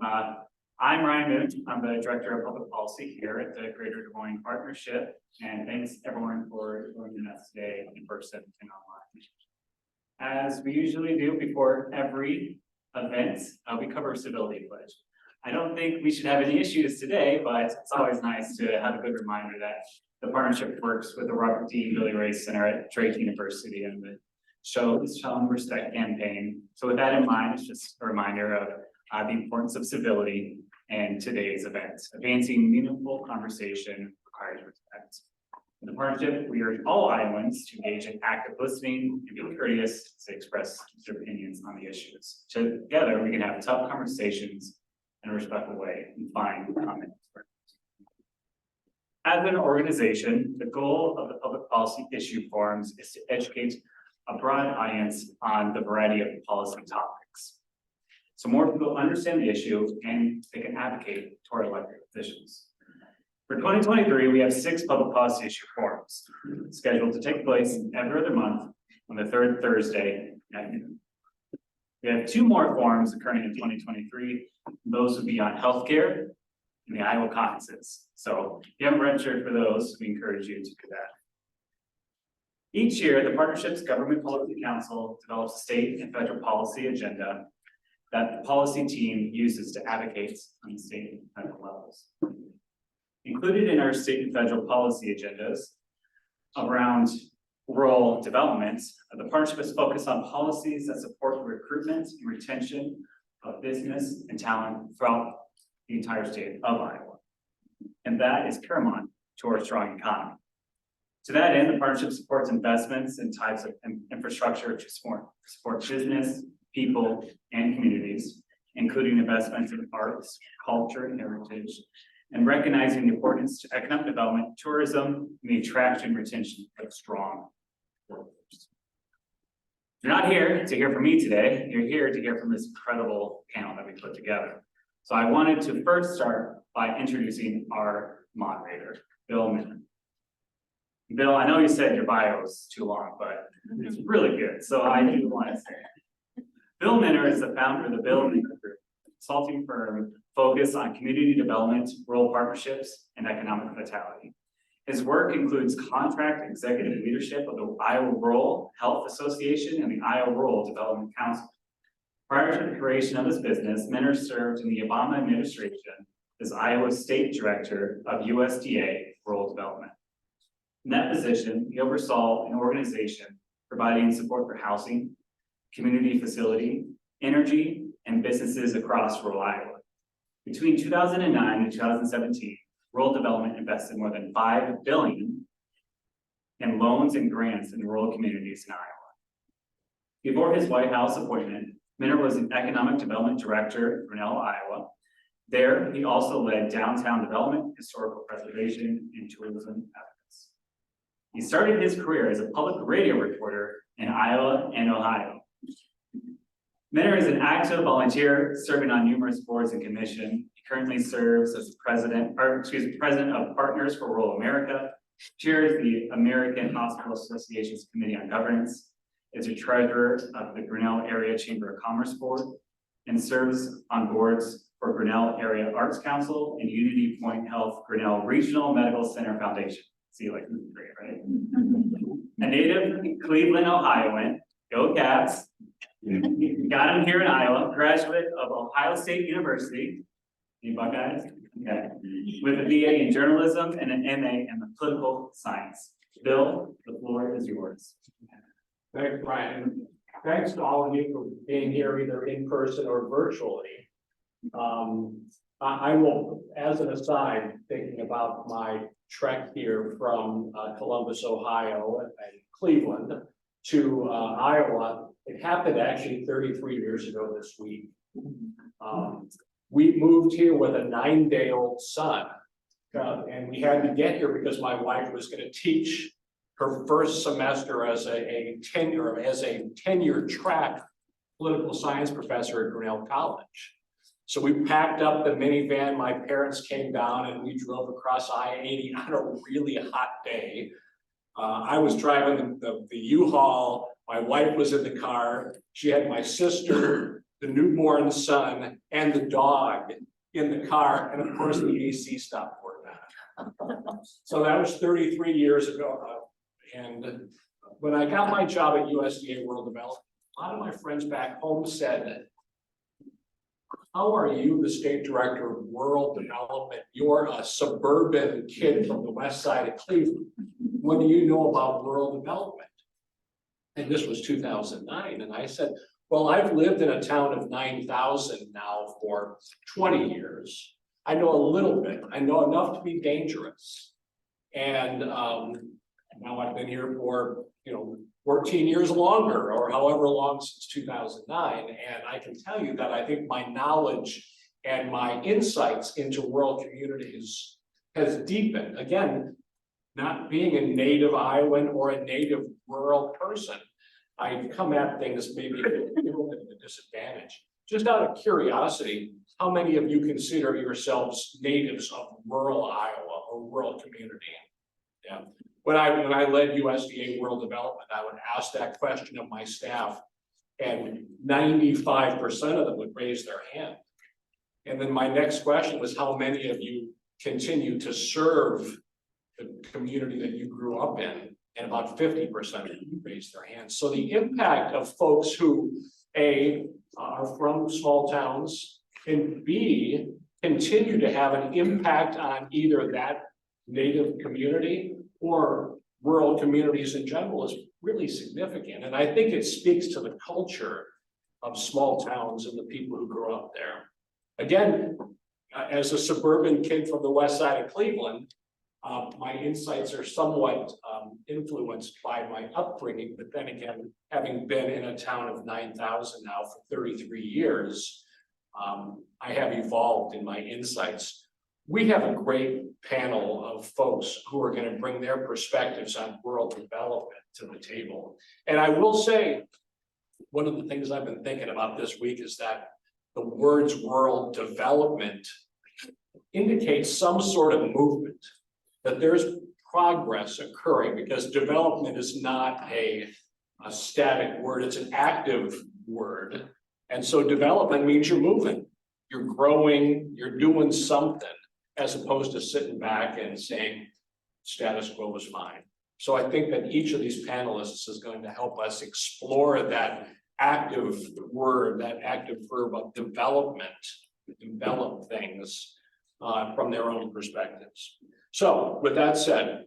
I'm Ryan Moon. I'm the Director of Public Policy here at the Greater Des Moines Partnership. And thanks everyone for joining us today in person and online. As we usually do before every event, we cover a civility pledge. I don't think we should have any issues today, but it's always nice to have a good reminder that the partnership works with the Robert D. Billy Ray Center at Drake University and the Show Respect campaign. So with that in mind, it's just a reminder of the importance of civility in today's event. Advancing meaningful conversation requires respect. In the partnership, we urge all Iowans to engage in active listening and be courteous to express their opinions on the issues. Together, we can have tough conversations in a respectful way and find common. As an organization, the goal of the public policy issue forums is to educate a broad audience on the variety of policy topics, so more people understand the issue and they can advocate to our elected officials. For 2023, we have 6 public policy issue forums scheduled to take place every other month on the 3rd Thursday at noon. We have 2 more forums occurring in 2023. Those would be on healthcare and the Iowa caucuses. So if you haven't registered for those, we encourage you to do that. Each year, the Partnership's Government Policy Council develops a state and federal policy agenda that the policy team uses to advocate on the state and federal levels. Included in our state and federal policy agendas around rural development, the partnership is focused on policies that support the recruitment and retention of business and talent throughout the entire state of Iowa. And that is paramount to our strong economy. To that end, the partnership supports investments in types of infrastructure to support business, people, and communities, including investments in arts, culture, and heritage, and recognizing the importance to economic development, tourism, and the attraction and retention of strong workers. You're not here to hear from me today. You're here to hear from this incredible panel that we put together. So I wanted to first start by introducing our moderator, Bill Minner. Bill, I know you said your bio is too long, but it's really good. So I do want to say, Bill Minner is the founder of the Bill Minner Group, a consulting firm focused on community development, rural partnerships, and economic vitality. His work includes contract executive leadership of the Iowa Rural Health Association and the Iowa Rural Development Council. Prior to the creation of his business, Minner served in the Obama administration as Iowa's State Director of USDA Rural Development. In that position, he oversaw an organization providing support for housing, community facility, energy, and businesses across rural Iowa. Between 2009 and 2017, rural development invested more than $5 billion in loans and grants in rural communities in Iowa. Before his White House appointment, Minner was an economic development director at Grinnell, Iowa. There, he also led downtown development, historical preservation, and tourism efforts. He started his career as a public radio reporter in Iowa and Ohio. Minner is an active volunteer serving on numerous boards and commissions. He currently serves as president of Partners for Rural America, chairs the American Hospital Association's Committee on Governance, is a treasurer of the Grinnell Area Chamber of Commerce Board, and serves on boards for Grinnell Area Arts Council and Unity Point Health Grinnell Regional Medical Center Foundation. See, like, great, right? A native Cleveland, Ohioan, go Cats. Got him here in Iowa, graduate of Ohio State University. Any Buckeyes? Okay. With a BA in journalism and an MA in political science. Bill, the floor is yours. Thanks, Brian. Thanks to all of you for being here either in person or virtually. I will, as an aside, thinking about my trek here from Columbus, Ohio and Cleveland to Iowa. It happened actually 33 years ago this week. We moved here with a 9-day-old son, and we had to get here because my wife was going to teach her first semester as a tenure track political science professor at Grinnell College. So we packed up the minivan, my parents came down and we drove across I-80 on a really hot day. I was driving the U-Haul, my wife was in the car, she had my sister the newborn son, and the dog in the car, and of course the AC stopped working. So that was 33 years ago. And when I got my job at USDA World Development, a lot of my friends back home said, how are you the state director of rural development? You're a suburban kid from the west side of Cleveland. What do you know about rural development? And this was 2009. And I said, well, I've lived in a town of 9,000 now for 20 years. I know a little bit. I know enough to be dangerous. And now I've been here for, 14 years longer, or however long since 2009. And I can tell you that I think my knowledge and my insights into rural communities has deepened. Again, not being a native Iowan or a native rural person, I come at things maybe at a disadvantage. Just out of curiosity, how many of you consider yourselves natives of rural Iowa or rural community? Yeah. When I led USDA World Development, I would ask that question of my staff, and 95% of them would raise their hand. And then my next question was, how many of you continue to serve the community that you grew up in? And about 50% of you raised their hands. So the impact of folks who, A, are from small towns, and B, continue to have an impact on either that native community or rural communities in general is really significant. And I think it speaks to the culture of small towns and the people who grew up there. Again, as a suburban kid from the west side of Cleveland, my insights are somewhat influenced by my upbringing, but then again, having been in a town of 9,000 now for 33 years, I have evolved in my insights. We have a great panel of folks who are going to bring their perspectives on rural development to the table. And I will say, one of the things I've been thinking about this week is that the words rural development indicates some sort of movement, that there's progress occurring, because development is not a static word, it's an active word. And so development means you're moving, you're growing, you're doing something, as opposed to sitting back and saying status quo is fine. So I think that each of these panelists is going to help us explore that active word, that active verb of development, develop things from their own perspectives. So with that said,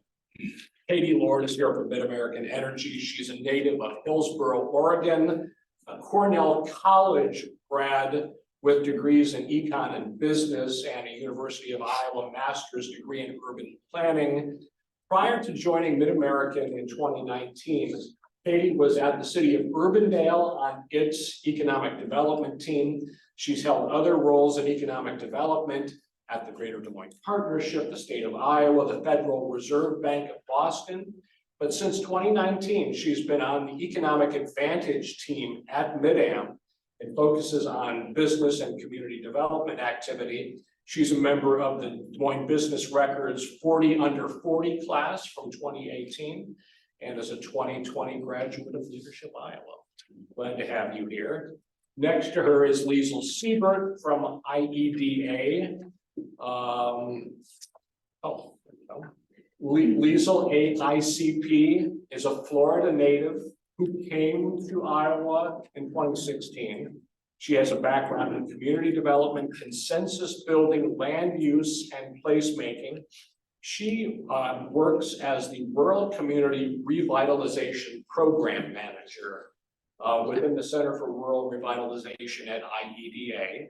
Katie Lord is here from Mid-American Energy. She's a native of Hillsboro, Oregon, a Cornell College grad with degrees in econ and business, and a University of Iowa master's degree in urban planning. Prior to joining Mid-American in 2019, Katie was at the city of Urbandale on its economic development team. She's held other roles in economic development at the Greater Des Moines Partnership, the state of Iowa, the Federal Reserve Bank of Boston. But since 2019, she's been on the economic advantage team at Mid-Am and focuses on business and community development activity. She's a member of the Des Moines Business Records 40 under 40 class from 2018 and is a 2020 graduate of Leadership Iowa. Glad to have you here. Next to her is Liesl Siebert from IEDA. Liesl AICP is a Florida native who came to Iowa in 2016. She has a background in community development, consensus building, land use, and placemaking. She works as the Rural Community Revitalization Program Manager within the Center for Rural Revitalization at IEDA.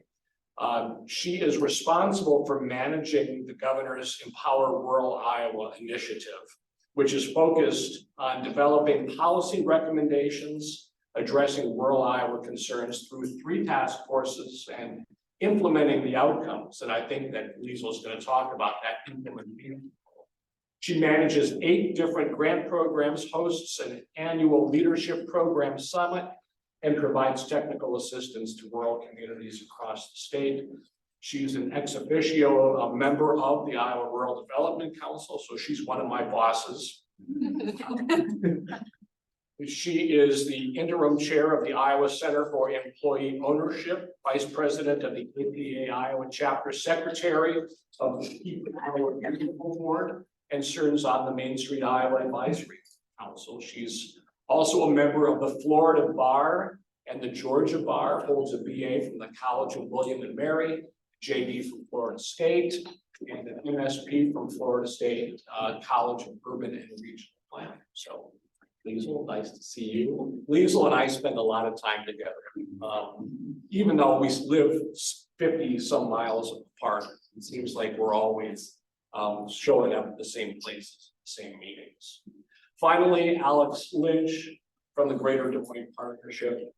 She is responsible for managing the governor's Empower Rural Iowa initiative, which is focused on developing policy recommendations, addressing rural Iowa concerns through 3 task forces and implementing the outcomes. And I think that Liesl is going to talk about that implementation. She manages 8 different grant programs, hosts an annual leadership program summit, and provides technical assistance to rural communities across the state. She's an ex officio, a member of the Iowa Rural Development Council, so she's one of my bosses. She is the interim chair of the Iowa Center for Employee Ownership, vice president of the APA Iowa chapter, secretary of the Keep Iowa Municipal Board, and serves on the Main Street Iowa Advisory Council. She's also a member of the Florida Bar and the Georgia Bar, holds a BA from the College of William and Mary, JD from Florida State, and an MSP from Florida State College of Urban and Regional Planning. So, Liesl, nice to see you. Liesl and I spend a lot of time together. Even though we live 50 some miles apart, it seems like we're always showing up at the same places, same meetings. Finally, Alex Lynch from the Greater Des Moines Partnership.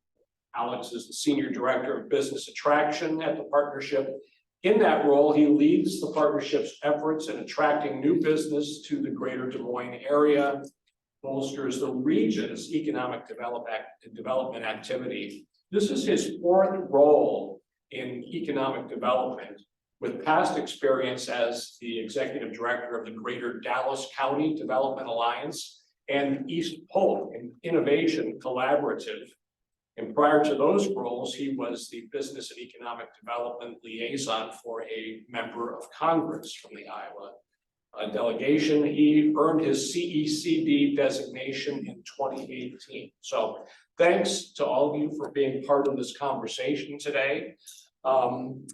Alex is the Senior Director of Business Attraction at the partnership. In that role, he leads the partnership's efforts in attracting new business to the Greater Des Moines area, bolsters the region's economic development activity. This is his fourth role in economic development, with past experience as the Executive Director of the Greater Dallas County Development Alliance and East Polk Innovation Collaborative. And prior to those roles, he was the Business and Economic Development Liaison for a member of Congress from the Iowa delegation. He earned his CECD designation in 2018. So thanks to all of you for being part of this conversation today. I'm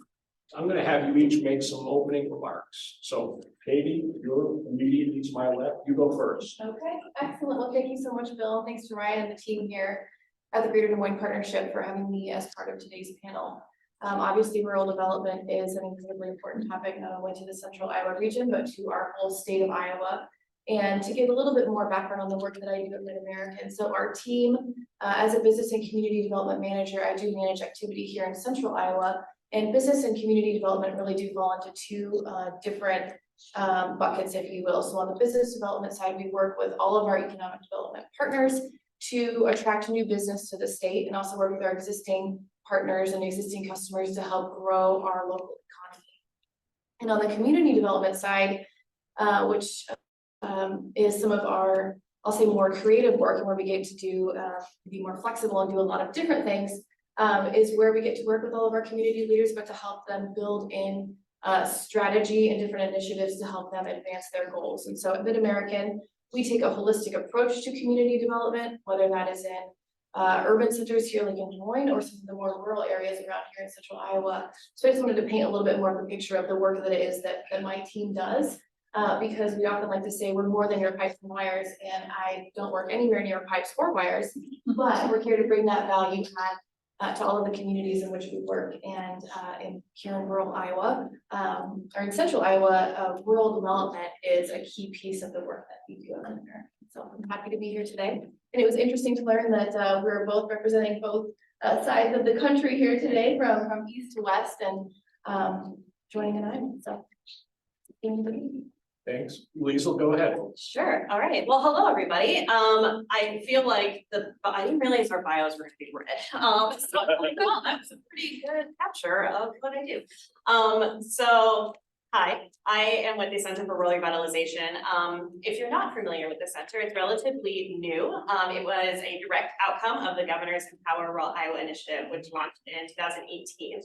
going to have you each make some opening remarks. So Katie, you're immediately to my left. You go first. Okay, excellent. Well, thank you so much, Bill. Thanks to Ryan and the team here at the Greater Des Moines Partnership for having me as part of today's panel. Obviously, rural development is an incredibly important topic, not only to the central Iowa region, but to our whole state of Iowa. And to give a little bit more background on the work that I do at Mid-American. So our team, as a business and community development manager, I do manage activity here in central Iowa. And business and community development really do fall into two different buckets, if you will. So on the business development side, we work with all of our economic development partners to attract new business to the state, and also work with our existing partners and existing customers to help grow our local economy. And on the community development side, which is some of our, I'll say, more creative work, and where we get to do be more flexible and do a lot of different things, is where we get to work with all of our community leaders, but to help them build in strategy and different initiatives to help them advance their goals. And so at Mid-American, we take a holistic approach to community development, whether that is in urban centers here like in Des Moines or some of the more rural areas around here in central Iowa. So I just wanted to paint a little bit more of a picture of the work that it is that my team does, because we often like to say we're more than your pipes and wires, and I don't work anywhere near pipes or wires, but we're here to bring that value to all of the communities in which we work. And here in rural Iowa, or in central Iowa, rural development is a key piece of the work that we do at Mid-American. So I'm happy to be here today. And it was interesting to learn that we're both representing both sides of the country here today, from east to west, and joining an island. So Thanks. Liesl, go ahead. Sure. All right. Well, hello, everybody. I feel like I didn't realize our bios were going to be read. So well, that was a pretty good capture of what I do. So hi, I am with the Center for Rural Revitalization. If you're not familiar with the center, it's relatively new. It was a direct outcome of the Governor's Empower Rural Iowa Initiative, which launched in 2018.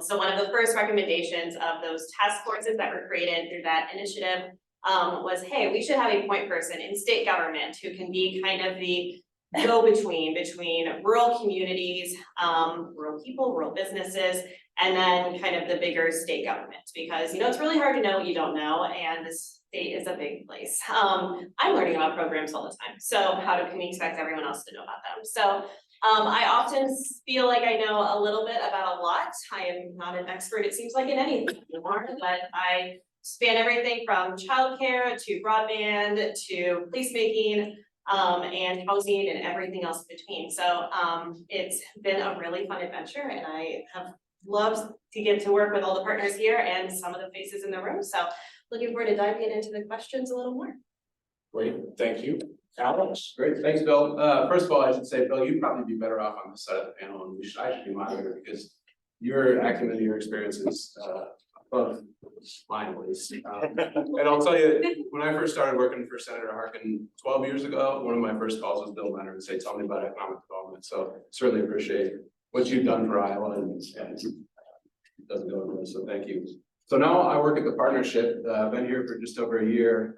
So one of the first recommendations of those task forces that were created through that initiative was, hey, we should have a point person in state government who can be kind of the go-between between rural communities, rural people, rural businesses, and then kind of the bigger state government, because it's really hard to know what you don't know, and this state is a big place. I'm learning about programs all the time, so how can we expect everyone else to know about them? So I often feel like I know a little bit about a lot. I am not an expert, it seems like, in anything anymore, but I span everything from childcare to broadband to placemaking and housing and everything else between. So it's been a really fun adventure, and I have loved to get to work with all the partners here and some of the faces in the room. So looking forward to diving into the questions a little more. Great, thank you. Alex? Great, thanks, Bill. First of all, I should say, Bill, you'd probably be better off on this side of the panel, and I should be moderator, because your acumen and your experience is above finally. And I'll tell you, when I first started working for Senator Harkin 12 years ago, one of my first calls was Bill Leonard and say, tell me about economic development. So certainly appreciate what you've done for Iowa and it doesn't go anywhere, so thank you. So now I work at the partnership. I've been here for just over a year.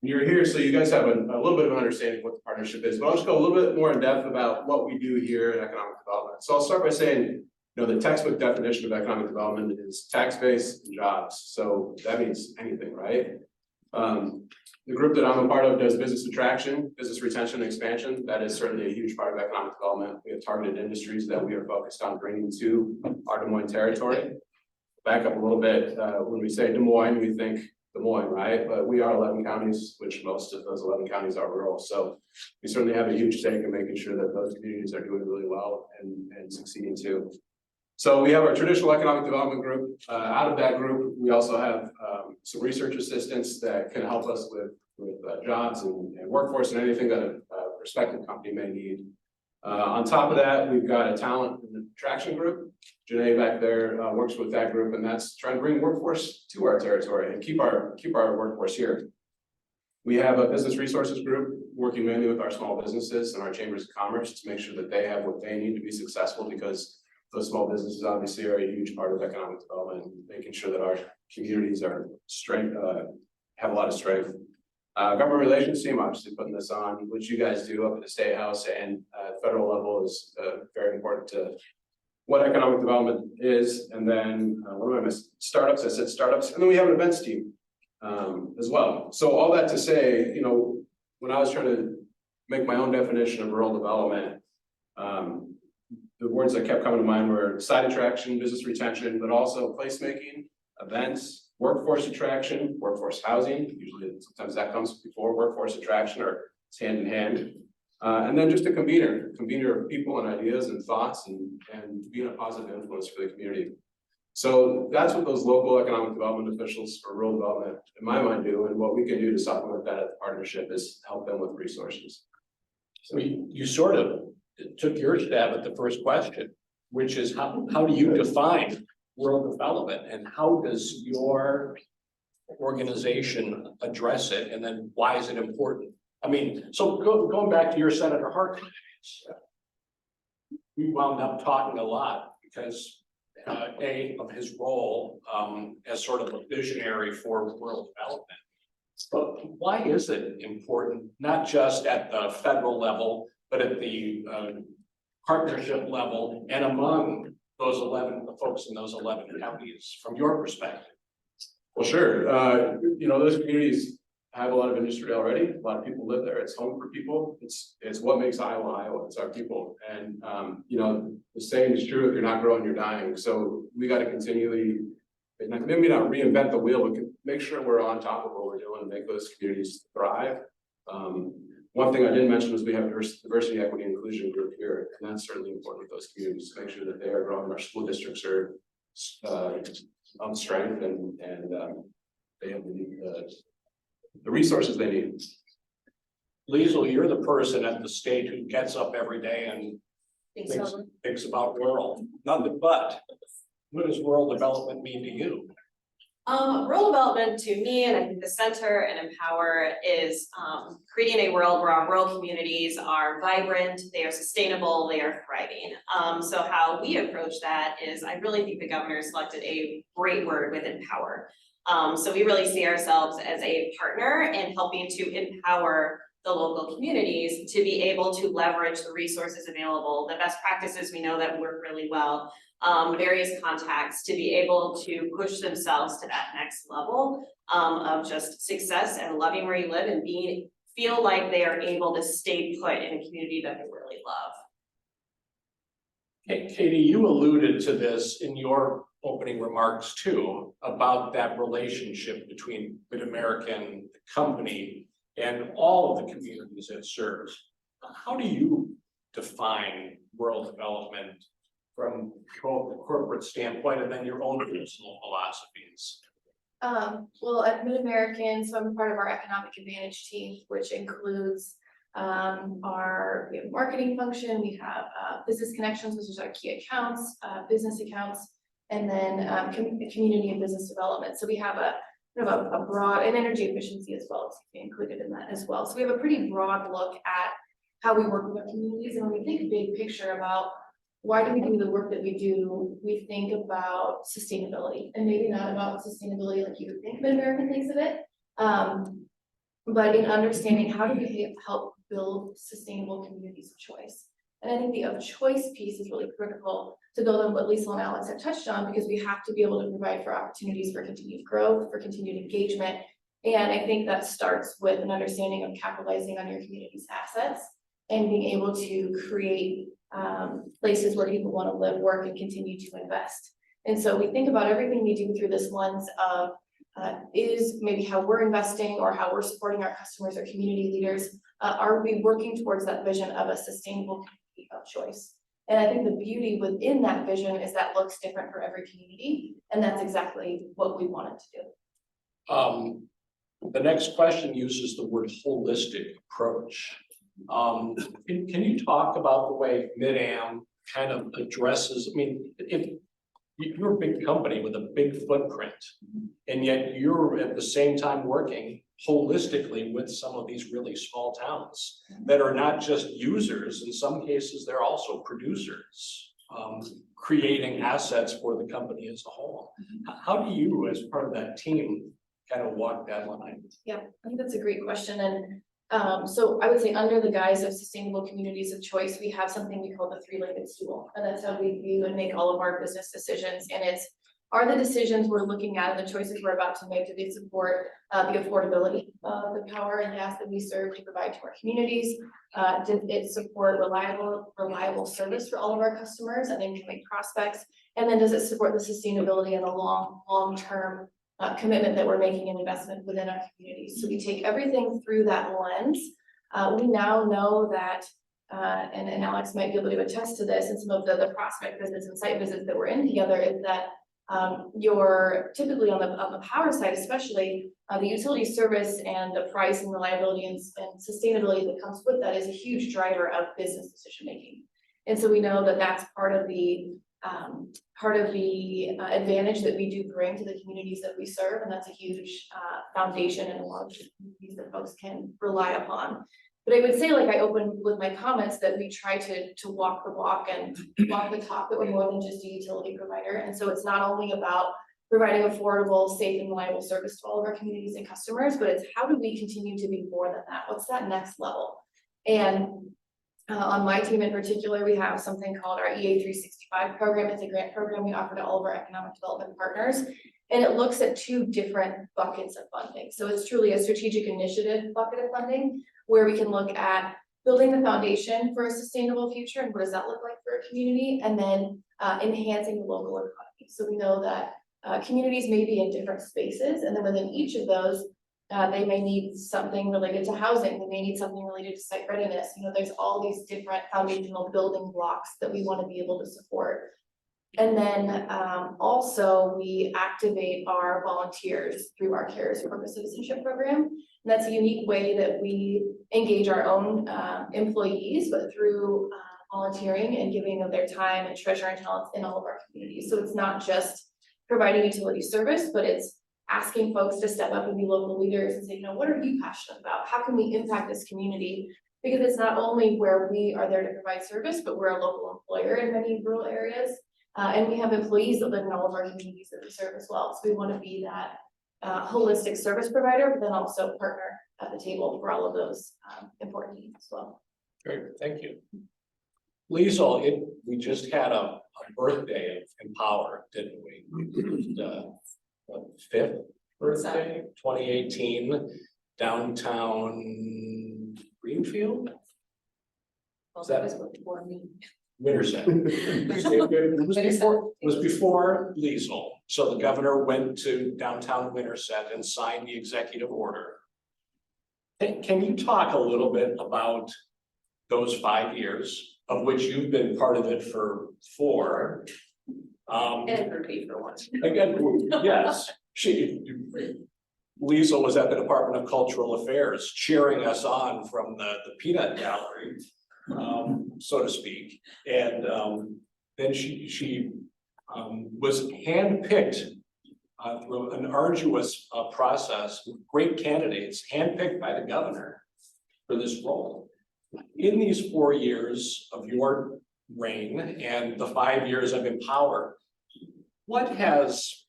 You're here, so you guys have a little bit of an understanding of what the partnership is, but I'll just go a little bit more in depth about what we do here in economic development. So I'll start by saying, the textbook definition of economic development is tax base and jobs. So that means anything, right? The group that I'm a part of does business attraction, business retention, and expansion. That is certainly a huge part of economic development. We have targeted industries that we are focused on bringing to our Des Moines territory. Back up a little bit, when we say Des Moines, we think Des Moines, right? But we are 11 counties, which most of those 11 counties are rural. So we certainly have a huge stake in making sure that those communities are doing really well and succeeding too. So we have our traditional economic development group. Out of that group, we also have some research assistants that can help us with jobs and workforce and anything that a prospective company may need. On top of that, we've got a talent and attraction group. Janae back there works with that group, and that's trying to bring workforce to our territory and keep our workforce here. We have a business resources group working mainly with our small businesses and our chambers of commerce to make sure that they have what they need to be successful, because those small businesses obviously are a huge part of economic development, making sure that our communities are have a lot of strength. Government relations team, obviously putting this on, which you guys do up at the State House and federal level, is very important to what economic development is. And then what am I missing? Startups, I said startups. And then we have an events team as well. So all that to say, when I was trying to make my own definition of rural development, the words that kept coming to mind were site attraction, business retention, but also placemaking, events, workforce attraction, workforce housing. Usually, sometimes that comes before workforce attraction, or it's hand in hand. And then just a convener of people and ideas and thoughts, and being a positive influence for the community. So that's what those local economic development officials for rural development, in my mind, do. And what we can do to supplement that at the partnership is help them with resources. So you sort of took your stab at the first question, which is how do you define rural development, and how does your organization address it, and then why is it important? I mean, so going back to your Senator Harkin days, we wound up talking a lot because of his role as sort of a visionary for rural development. But why is it important, not just at the federal level, but at the partnership level and among those the folks in those 11 counties, from your perspective? Well, sure. Those communities have a lot of industry already. A lot of people live there. It's home for people. It's what makes Iowa, Iowa. It's our people. And the saying is true: if you're not growing, you're dying. So we got to continually, maybe not reinvent the wheel, but make sure we're on top of what we're doing and make those communities thrive. One thing I didn't mention was we have a diversity, equity, and inclusion group here, and that's certainly important with those communities to make sure that they are growing. Our school districts are on strength, and they have the resources they need. Liesl, you're the person at the state who gets up every day and thinks about rural. Nothing but. What does rural development mean to you? Rural development to me, and I think the center and Empower, is creating a world where our rural communities are vibrant, they are sustainable, they are thriving. So how we approach that is, I really think the governor selected a great word with empower. So we really see ourselves as a partner in helping to empower the local communities to be able to leverage the resources available, the best practices we know that work really well, various contacts, to be able to push themselves to that next level of just success and loving where you live and feel like they are able to stay put in a community that they really love. Hey, Katie, you alluded to this in your opening remarks too, about that relationship between Mid-American, the company, and all of the communities it serves. How do you define rural development from both the corporate standpoint and then your own personal philosophies? Well, at Mid-American, so I'm part of our economic advantage team, which includes we have a marketing function, we have business connections, which is our key accounts, business accounts, and then community and business development. So we have a kind of a broad, and energy efficiency as well is included in that as well. So we have a pretty broad look at how we work with our communities, and when we think big picture about why do we do the work that we do, we think about sustainability, and maybe not about sustainability like you would think Mid-American thinks of it. But in understanding how do we help build sustainable communities of choice. And I think the of choice piece is really critical to build on what Lisa and Alex have touched on, because we have to be able to provide for opportunities for continued growth, for continued engagement. And I think that starts with an understanding of capitalizing on your community's assets and being able to create places where people want to live, work, and continue to invest. And so we think about everything we do through this lens of is maybe how we're investing or how we're supporting our customers or community leaders. Are we working towards that vision of a sustainable community of choice? And I think the beauty within that vision is that looks different for every community, and that's exactly what we wanted to do. The next question uses the word holistic approach. Can you talk about the way Mid-Am kind of addresses, I mean, if you're a big company with a big footprint, and yet you're at the same time working holistically with some of these really small towns that are not just users, in some cases, they're also producers, creating assets for the company as a whole. How do you, as part of that team, kind of walk that line? Yeah, I think that's a great question. And so I would say under the guise of sustainable communities of choice, we have something we call the three-legged stool. And that's how we view and make all of our business decisions. And it's, are the decisions we're looking at and the choices we're about to make, do they support the affordability of the power and gas that we serve to provide to our communities? Did it support reliable service for all of our customers and incoming prospects? And then does it support the sustainability and the long-term commitment that we're making an investment within our communities? So we take everything through that lens. We now know that, and Alex might be able to attest to this, and some of the prospect visits and site visits that we're in together, is that you're typically on the power side, especially the utility service and the price and reliability and sustainability that comes with that is a huge driver of business decision making. And so we know that that's part of the advantage that we do bring to the communities that we serve, and that's a huge foundation and a lot of communities that folks can rely upon. But I would say, like I opened with my comments, that we try to walk the walk and walk the talk, that we're more than just a utility provider. And so it's not only about providing affordable, safe, and reliable service to all of our communities and customers, but it's how do we continue to be more than that? What's that next level? And on my team in particular, we have something called our EA 365 program. It's a grant program we offer to all of our economic development partners. And it looks at two different buckets of funding. So it's truly a strategic initiative bucket of funding, where we can look at building the foundation for a sustainable future and what does that look like for a community, and then enhancing the local economy. So we know that communities may be in different spaces, and then within each of those, they may need something related to housing, they may need something related to site readiness. You know, there's all these different foundational building blocks that we want to be able to support. And then also we activate our volunteers through our CARES corporate citizenship program. And that's a unique way that we engage our own employees, but through volunteering and giving of their time and treasure and talents in all of our communities. So it's not just providing utility service, but it's asking folks to step up and be local leaders and say, you know, what are you passionate about? How can we impact this community? Because it's not only where we are there to provide service, but we're a local employer in many rural areas. And we have employees that live in all of our communities that we serve as well. So we want to be that holistic service provider, but then also partner at the table for all of those important needs as well. Great, thank you. Liesl, we just had a birthday of Empower, didn't we? The 5th birthday, 2018, downtown Greenfield. Well, that was before me. Winterset. It was before Liesl. So the governor went to downtown Winterset and signed the executive order. Can you talk a little bit about those 5 years, of which you've been part of it for 4? And for me for once. Again, yes, Liesl was at the Department of Cultural Affairs cheering us on from the peanut gallery, so to speak. And then she was handpicked through an arduous process with great candidates, handpicked by the governor for this role. In these 4 years of your reign and the 5 years of Empower, what has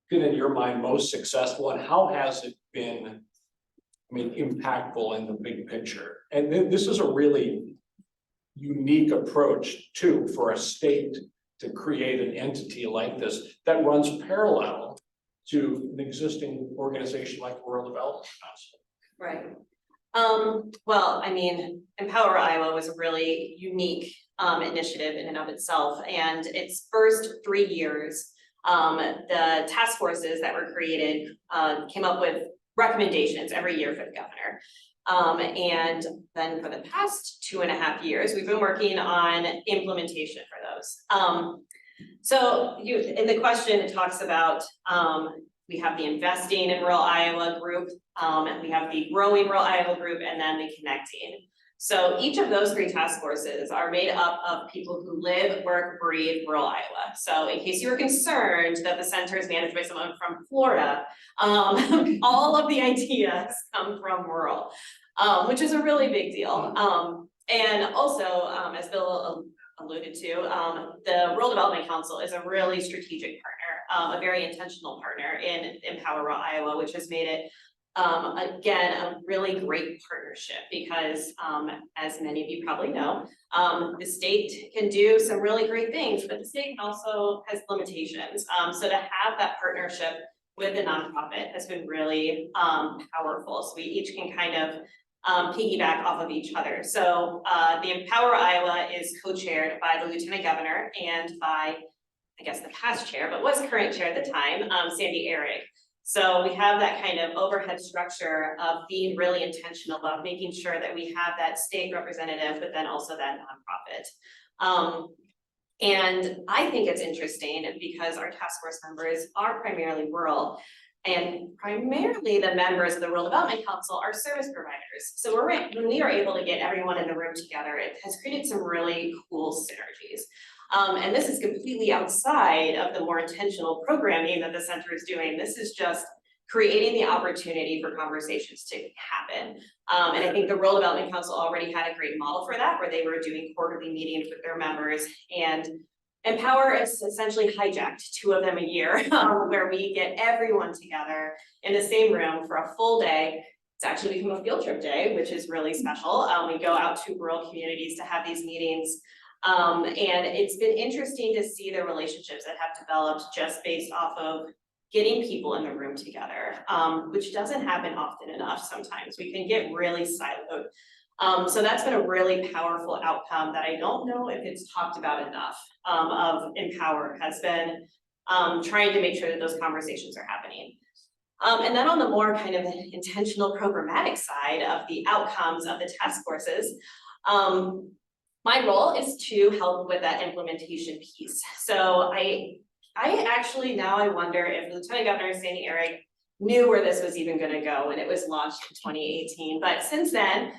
been in your mind most successful and how has it been, impactful in the big picture? And this is a really unique approach too for a state to create an entity like this that runs parallel to an existing organization like the Rural Development Council. Right. Well, Empower Iowa was a really unique initiative in and of itself, and its first 3 years, the task forces that were created came up with recommendations every year for the governor. And then for the past 2.5 years, we've been working on implementation for those. So in the question, it talks about we have the Investing in Rural Iowa group, and we have the Growing Rural Iowa group, and then the Connecting. So each of those 3 task forces are made up of people who live, work, breathe rural Iowa. So in case you were concerned that the center is managed by someone from Florida, all of the ideas come from rural, which is a really big deal. And also, as Bill alluded to, the Rural Development Council is a really strategic partner, a very intentional partner in Empower Rural Iowa, which has made it again, a really great partnership because as many of you probably know, the state can do some really great things, but the state also has limitations. So to have that partnership with the nonprofit has been really powerful. So we each can kind of piggyback off of each other. So the Empower Iowa is co-chaired by the Lieutenant Governor and by, I guess, the past chair, but was current chair at the time, Sandy Eric. So we have that kind of overhead structure of being really intentional about making sure that we have that state representative, but then also that nonprofit. And I think it's interesting because our task force members are primarily rural, and primarily the members of the Rural Development Council are service providers. So when we are able to get everyone in the room together, it has created some really cool synergies. And this is completely outside of the more intentional programming that the center is doing. This is just creating the opportunity for conversations to happen. And I think the Rural Development Council already had a great model for that, where they were doing quarterly meetings with their members, and Empower is essentially hijacked 2 of them a year, where we get everyone together in the same room for a full day. It's actually become a field trip day, which is really special. We go out to rural communities to have these meetings. And it's been interesting to see the relationships that have developed just based off of getting people in the room together, which doesn't happen often enough sometimes. We can get really siloed. So that's been a really powerful outcome that I don't know if it's talked about enough of Empower, has been trying to make sure that those conversations are happening. And then on the more kind of intentional programmatic side of the outcomes of the task forces, my role is to help with that implementation piece. So I actually now I wonder if Lieutenant Governor Sandy Eric knew where this was even going to go when it was launched in 2018. But since then,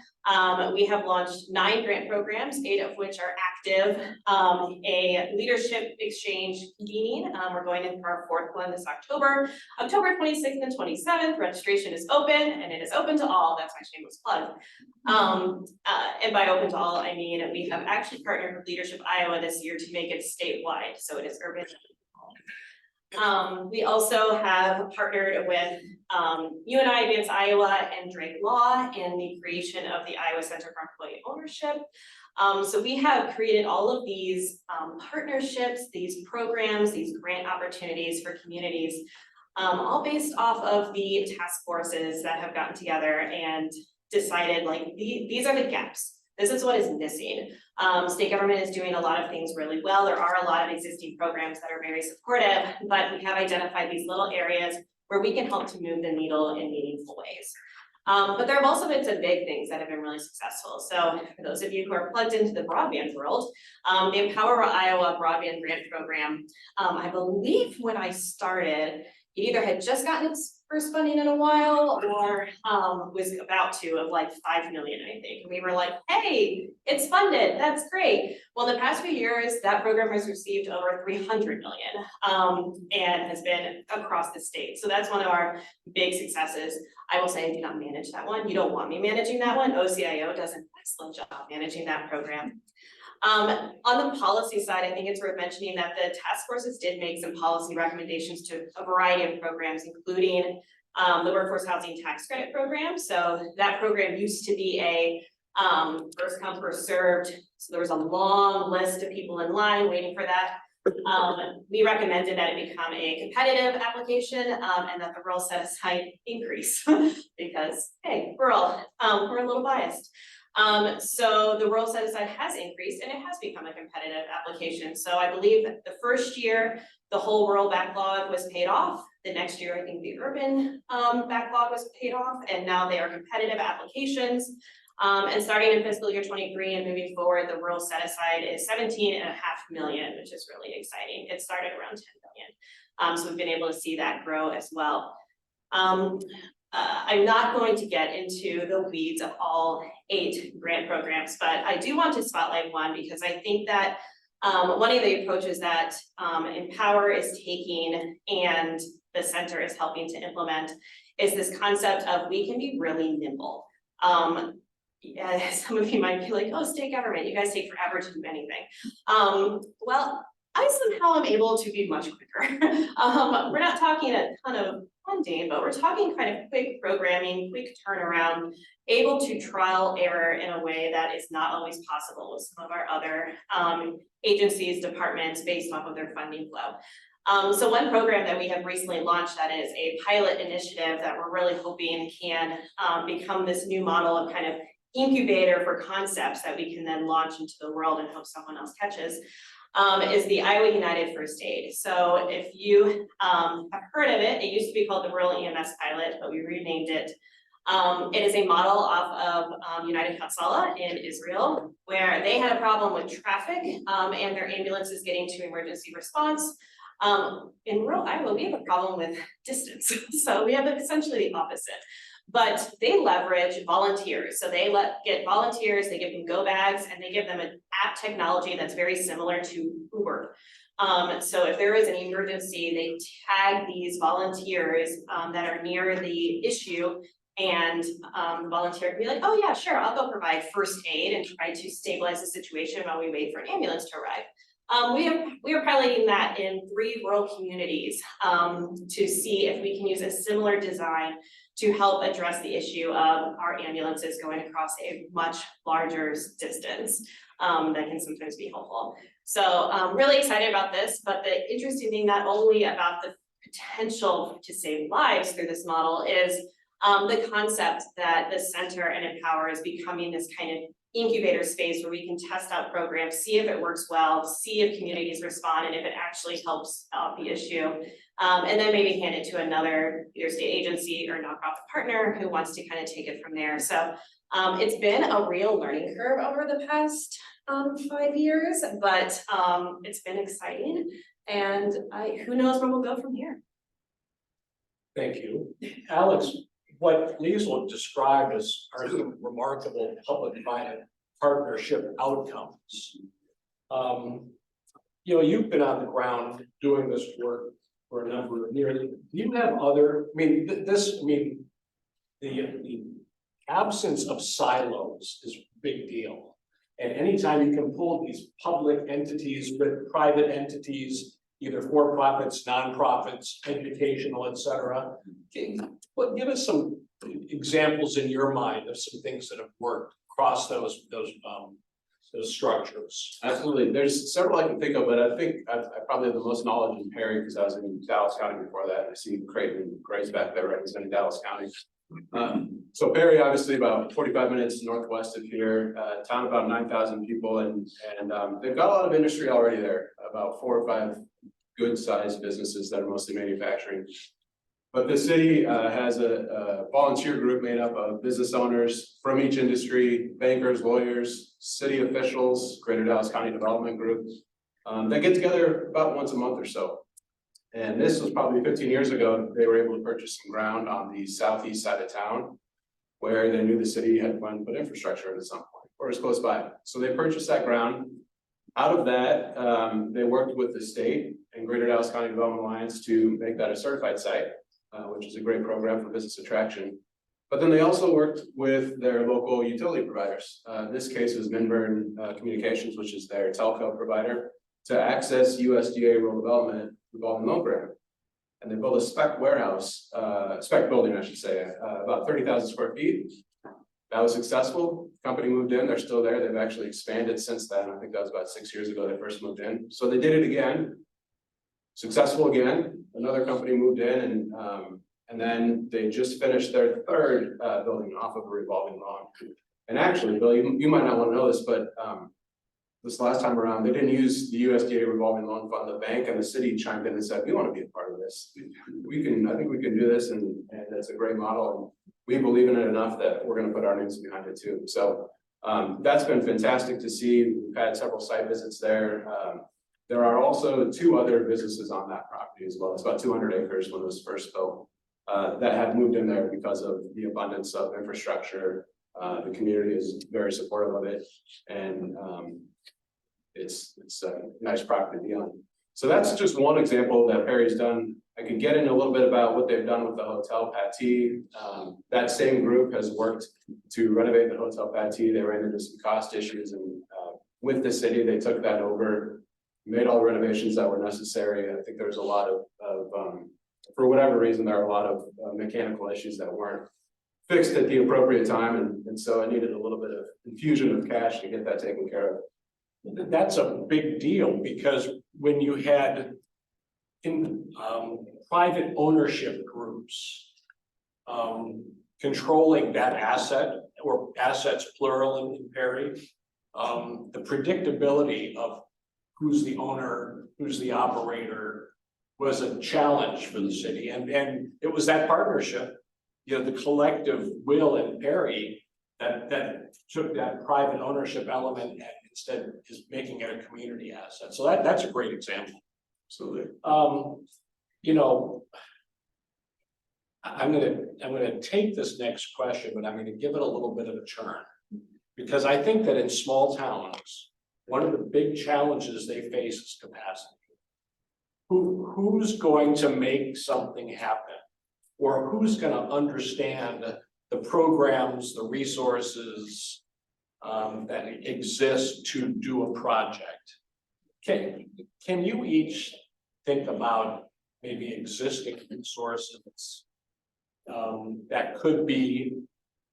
we have launched 9 grant programs, 8 of which are active. A leadership exchange convening. We're going in for our 4th one this October. October 26th and 27th, registration is open, and it is open to all. That's my shameless plug. And by open to all, I mean we have actually partnered with Leadership Iowa this year to make it statewide, so it is urban. We also have partnered with UNI Advance Iowa and Drake Law in the creation of the Iowa Center for Employee Ownership. So we have created all of these partnerships, these programs, these grant opportunities for communities, all based off of the task forces that have gotten together and decided like these are the gaps. This is what is missing. State government is doing a lot of things really well. There are a lot of existing programs that are very supportive, but we have identified these little areas where we can help to move the needle in meaningful ways. But there have also been some big things that have been really successful. So for those of you who are plugged into the broadband world, the Empower Iowa Broadband Grant Program, I believe when I started, it either had just gotten its first funding in a while or was about to of like 5 million, I think. And we were like, hey, it's funded, that's great. Well, in the past few years, that program has received over 300 million and has been across the state. So that's one of our big successes. I will say I do not manage that one. You don't want me managing that one. OCIO does an excellent job managing that program. On the policy side, I think it's worth mentioning that the task forces did make some policy recommendations to a variety of programs, including the workforce housing tax credit program. So that program used to be a first come, first served. So there was a long list of people in line waiting for that. We recommended that it become a competitive application and that the rural set aside increase because, hey, we're a little biased. So the rural set aside has increased and it has become a competitive application. So I believe that the first year, the whole rural backlog was paid off. The next year, I think the urban backlog was paid off, and now they are competitive applications. And starting in fiscal year 23 and moving forward, the rural set aside is 17.5 million, which is really exciting. It started around 10 million. So we've been able to see that grow as well. I'm not going to get into the weeds of all 8 grant programs, but I do want to spotlight one because I think that one of the approaches that Empower is taking and the center is helping to implement is this concept of we can be really nimble. Yeah, some of you might be like, oh, state government, you guys take forever to do anything. Well, I somehow am able to be much quicker. We're not talking a ton of funding, but we're talking kind of quick programming, quick turnaround, able to trial error in a way that is not always possible with some of our other agencies, departments based off of their funding flow. So one program that we have recently launched that is a pilot initiative that we're really hoping can become this new model of kind of incubator for concepts that we can then launch into the world and hope someone else catches, is the Iowa United First Aid. So if you have heard of it, it used to be called the Rural EMS Pilot, but we renamed it. It is a model off of United Hatzalah in Israel, where they had a problem with traffic and their ambulances getting to emergency response. In rural Iowa, we have a problem with distance. So we have essentially the opposite. But they leverage volunteers. So they get volunteers, they give them go bags, and they give them an app technology that's very similar to Uber. So if there is an emergency, they tag these volunteers that are near the issue, and the volunteer can be like, oh yeah, sure, I'll go provide first aid and try to stabilize the situation while we wait for an ambulance to arrive. We are piloting that in 3 rural communities to see if we can use a similar design to help address the issue of our ambulances going across a much larger distance that can sometimes be helpful. So I'm really excited about this, but the interesting thing not only about the potential to save lives through this model is the concept that the center and Empower is becoming this kind of incubator space where we can test out programs, see if it works well, see if communities respond, and if it actually helps out the issue. And then maybe hand it to another either state agency or nonprofit partner who wants to kind of take it from there. So it's been a real learning curve over the past 5 years, but it's been exciting. And who knows where we'll go from here. Thank you. Alex, what Liesl described as are some remarkable public-private partnership outcomes. You know, you've been on the ground doing this work for a number of years. Do you have other, the absence of silos is a big deal. And anytime you can pull these public entities with private entities, either for-profits, nonprofits, educational, et cetera. Give us some examples in your mind of some things that have worked across those structures. Absolutely, there's several I can think of, but I think I probably have the most knowledge in Perry because I was in Dallas County before that. I see Creighton and Grace back there representing Dallas County. So Perry, obviously about 45 minutes northwest of here, town about 9,000 people, and they've got a lot of industry already there, about 4 or 5 good-sized businesses that are mostly manufacturing. But the city has a volunteer group made up of business owners from each industry, bankers, lawyers, city officials, Greater Dallas County Development Group, that get together about once a month or so. And this was probably 15 years ago, they were able to purchase some ground on the southeast side of town where they knew the city had wanted to put infrastructure at some point, or was close by. So they purchased that ground. Out of that, they worked with the state and Greater Dallas County Development Alliance to make that a certified site, which is a great program for business attraction. But then they also worked with their local utility providers. This case was Minburn Communications, which is their telco provider, to access USDA rural development revolving loan grant. And they built a spec warehouse, spec building, I should say, about 30,000 square feet. That was successful. Company moved in, they're still there. They've actually expanded since then. I think that was about 6 years ago they first moved in. So they did it again, successful again. Another company moved in and then they just finished their third building off of a revolving loan. And actually, Bill, you might not want to know this, but this last time around, they didn't use the USDA revolving loan fund. The bank and the city chimed in and said, we want to be a part of this. I think we can do this, and it's a great model. And we believe in it enough that we're going to put our names behind it too. So that's been fantastic to see. We've had several site visits there. There are also 2 other businesses on that property as well. It's about 200 acres when it was first built that have moved in there because of the abundance of infrastructure. The community is very supportive of it, and it's a nice property to be on. So that's just one example that Perry's done. I could get into a little bit about what they've done with the Hotel Pattee. That same group has worked to renovate the Hotel Pattee. They ran into some cost issues, and with the city, they took that over, made all the renovations that were necessary. I think there was a lot of for whatever reason, there are a lot of mechanical issues that weren't fixed at the appropriate time, and so I needed a little bit of infusion of cash to get that taken care of. That's a big deal, because when you had in private ownership groups controlling that asset, or assets plural in Perry, the predictability of who's the owner, who's the operator, was a challenge for the city, and it was that partnership, you know, the collective will in Perry that took that private ownership element and instead is making it a community asset. So that's a great example. Absolutely. You know, I'm gonna take this next question, but I'm gonna give it a little bit of a turn, because I think that in small towns, one of the big challenges they face is capacity. Who's going to make something happen, or who's going to understand the programs, the resources that exist to do a project? Can you each think about maybe existing resources that could be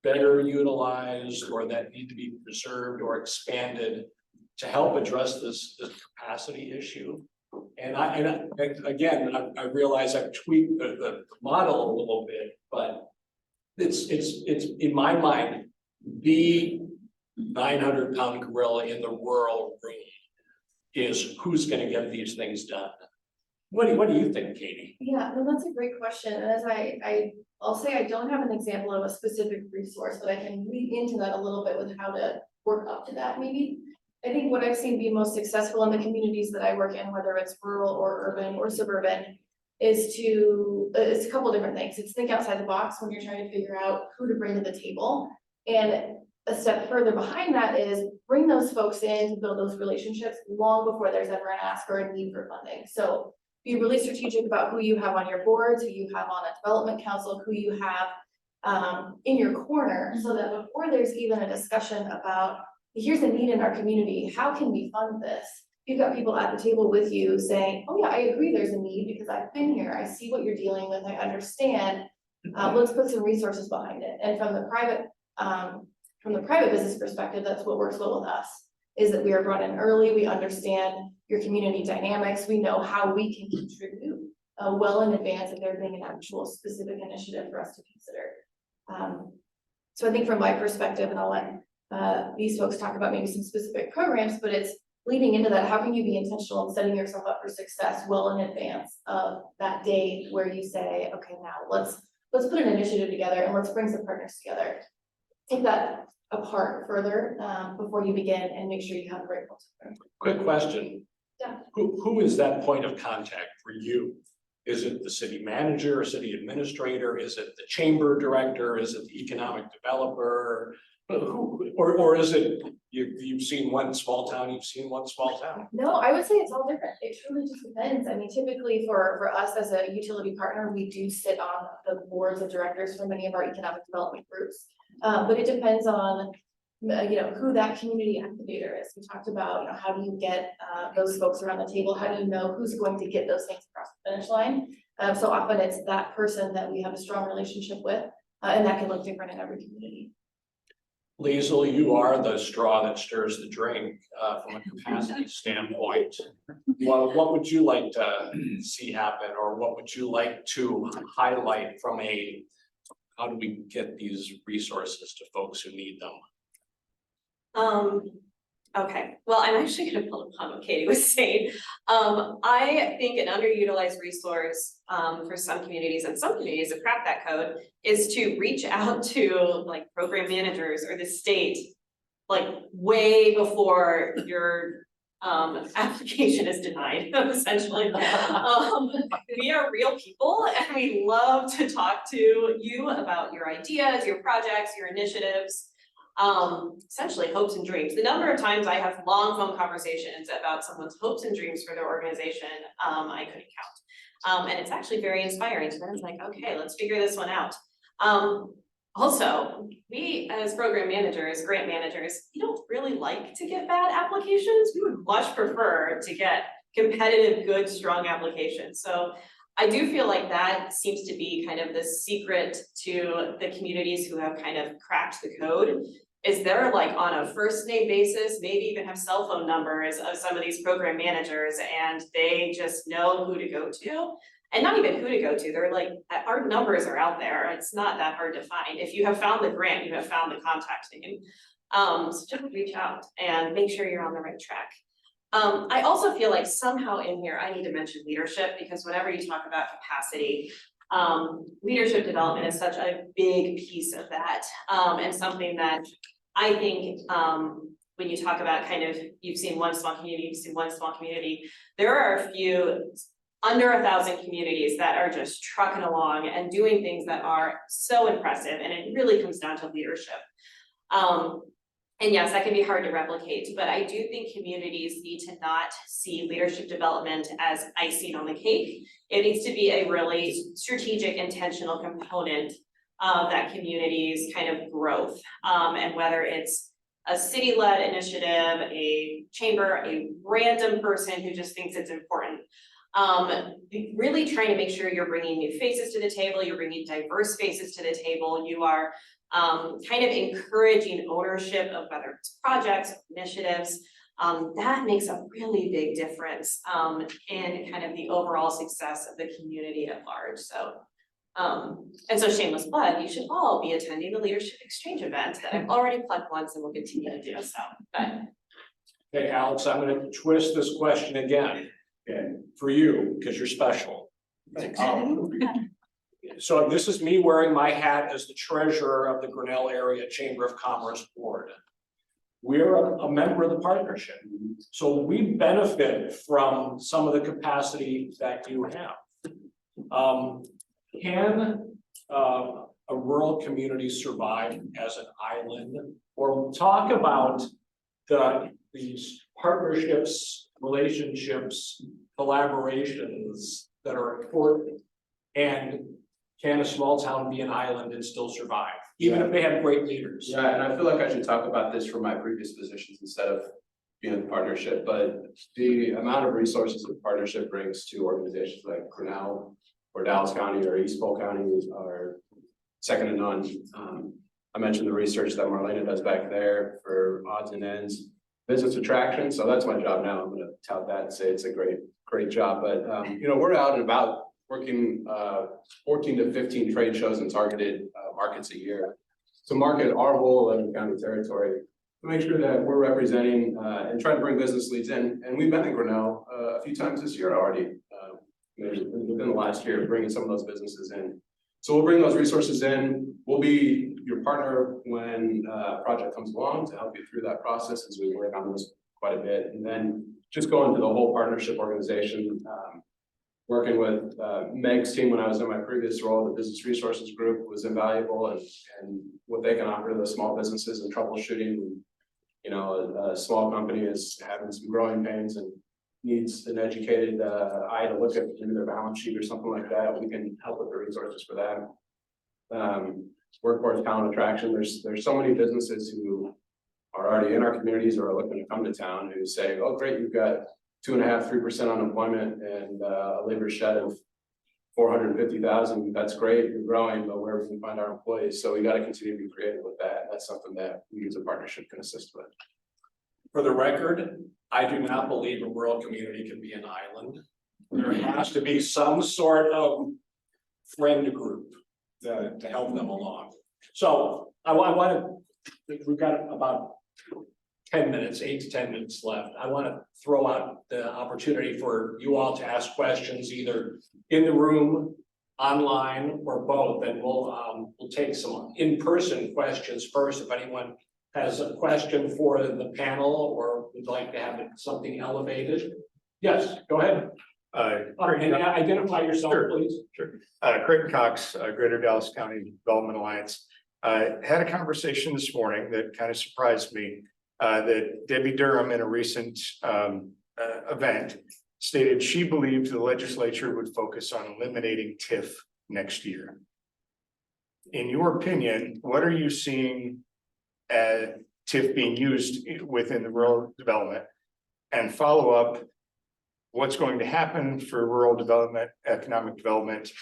better utilized, or that need to be preserved or expanded to help address this capacity issue? And again, I realize I've tweaked the model a little bit, but it's in my mind the 900-pound gorilla in the rural room is who's going to get these things done. What do you think, Katie? Yeah, no, that's a great question. And as I'll say, I don't have an example of a specific resource, but I can read into that a little bit with how to work up to that maybe. I think what I've seen be most successful in the communities that I work in, whether it's rural or urban or suburban, is it's a couple different things. It's think outside the box when you're trying to figure out who to bring to the table. And a step further behind that is bring those folks in to build those relationships long before there's ever an ask or a need for funding. So be really strategic about who you have on your boards, who you have on a development council, who you have in your corner, so that before there's even a discussion about, here's a need in our community, how can we fund this? You've got people at the table with you saying, oh yeah, I agree there's a need because I've been here, I see what you're dealing with, I understand. Let's put some resources behind it. And from the private business perspective, that's what works well with us, is that we are brought in early, we understand your community dynamics, we know how we can contribute well in advance of there being an actual specific initiative for us to consider. So I think from my perspective, and I'll let these folks talk about maybe some specific programs, but it's leading into that. How can you be intentional in setting yourself up for success well in advance of that day where you say, okay, now let's put an initiative together and let's bring some partners together. Take that apart further before you begin and make sure you have the right folks. Quick question. Yeah. Who is that point of contact for you? Is it the city manager, city administrator? Is it the chamber director? Is it the economic developer? Or is it, you've seen one small town, you've seen one small town? No, I would say it's all different. It truly just depends. I mean, typically for us as a utility partner, we do sit on the boards of directors for many of our economic development groups. But it depends on, who that community activator is. We talked about, how do you get those folks around the table? How do you know who's going to get those things across the finish line? So often it's that person that we have a strong relationship with, and that can look different in every community. Liesl, you are the straw that stirs the drink from a capacity standpoint. Well, what would you like to see happen, or what would you like to highlight from how do we get these resources to folks who need them? Okay, well, I'm actually gonna build upon what Katie was saying. I think an underutilized resource for some communities, and some communities that crack that code, is to reach out to like program managers or the state, like way before your application is denied, essentially. We are real people and we love to talk to you about your ideas, your projects, your initiatives. Essentially hopes and dreams. The number of times I have long phone conversations about someone's hopes and dreams for their organization, I couldn't count. And it's actually very inspiring. So then it's like, okay, let's figure this one out. Also, we as program managers, grant managers, we don't really like to get bad applications. We would much prefer to get competitive, good, strong applications. So I do feel like that seems to be kind of the secret to the communities who have kind of cracked the code, is they're like on a first name basis, maybe even have cell phone numbers of some of these program managers, and they just know who to go to. And not even who to go to, they're like, our numbers are out there. It's not that hard to find. If you have found the grant, you have found the contact name. So just reach out and make sure you're on the right track. I also feel like somehow in here, I need to mention leadership, because whenever you talk about capacity, leadership development is such a big piece of that. And something that I think, when you talk about kind of, you've seen one small community, there are a few under 1,000 communities that are just trucking along and doing things that are so impressive, and it really comes down to leadership. And yes, that can be hard to replicate, but I do think communities need to not see leadership development as icing on the cake. It needs to be a really strategic, intentional component of that community's kind of growth. And whether it's a city-led initiative, a chamber, a random person who just thinks it's important. Really trying to make sure you're bringing new faces to the table, you're bringing diverse faces to the table, you are kind of encouraging ownership of whether it's projects, initiatives. That makes a really big difference in kind of the overall success of the community at large. So, and so shameless plug, you should all be attending the leadership exchange event that I've already plugged once and will continue to do so. But Okay, Alex, I'm gonna twist this question again, okay, for you, because you're special. Thanks. So this is me wearing my hat as the treasurer of the Grinnell Area Chamber of Commerce Board. We're a member of the partnership, so we benefit from some of the capacity that you have. Can a rural community survive as an island? Or talk about these partnerships, relationships, collaborations that are important. And can a small town be an island and still survive, even if they have great leaders? Yeah, and I feel like I should talk about this from my previous positions instead of being in partnership, but the amount of resources that partnership brings to organizations like Grinnell or Dallas County or East Polk County are second to none. I mentioned the research that Marlena does back there for odds and ends, business attraction. So that's my job now. I'm going to tout that and say it's a great job. But we're out and about working 14 to 15 trade shows in targeted markets a year to market our whole 11 county territory, to make sure that we're representing and trying to bring business leads in. And we've been in Grinnell a few times this year already, within the last year, bringing some of those businesses in. So we'll bring those resources in. We'll be your partner when a project comes along to help you through that process, as we work on this quite a bit. And then just go into the whole partnership organization. working with Meg's team when I was in my previous role, the business resources group was invaluable and what they can offer to the small businesses and troubleshooting. You know, a small company is having some growing pains and needs an educated eye to look at maybe their balance sheet or something like that. We can help with the resources for that. Workforce talent attraction. There's so many businesses who are already in our communities or are looking to come to town who say, oh, great, you've got 2.5%, 3% unemployment and a labor shed of 450,000. That's great, you're growing, but where can we find our employees? So we got to continue to be creative with that. That's something that we as a partnership can assist with. For the record, I do not believe a rural community can be an island. There has to be some sort of friend group to help them along. So I want to, we've got about 10 minutes, 8 to 10 minutes left. I want to throw out the opportunity for you all to ask questions either in the room, online, or both. And we'll take some in-person questions first. If anyone has a question for the panel or would like to have something elevated. Yes, go ahead. And identify yourself, Sure. please. Sure. Craig Cox, Greater Dallas County Development Alliance. Had a conversation this morning that kind of surprised me. That Debbie Durham in a recent event stated she believed the legislature would focus on eliminating TIF next year. In your opinion, what are you seeing TIF being used within the rural development? And follow up, what's going to happen for rural development, economic development,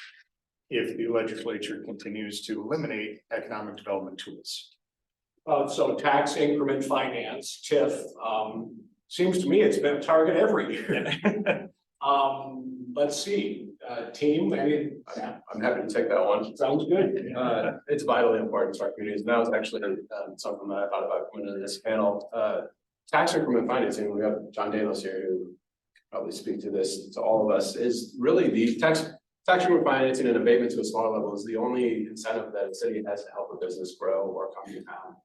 if the legislature continues to eliminate economic development tools? So tax increment finance, TIF, seems to me it's been a target every year. Let's see, team, maybe. I'm happy to take that one. Sounds good. It's vitally important to our communities. And that was actually something that I thought about coming into this panel. Tax increment financing, we have John Danos here who can probably speak to this to all of us, is really the tax increment financing and abatement to a smaller level is the only incentive that a city has to help a business grow or come to town.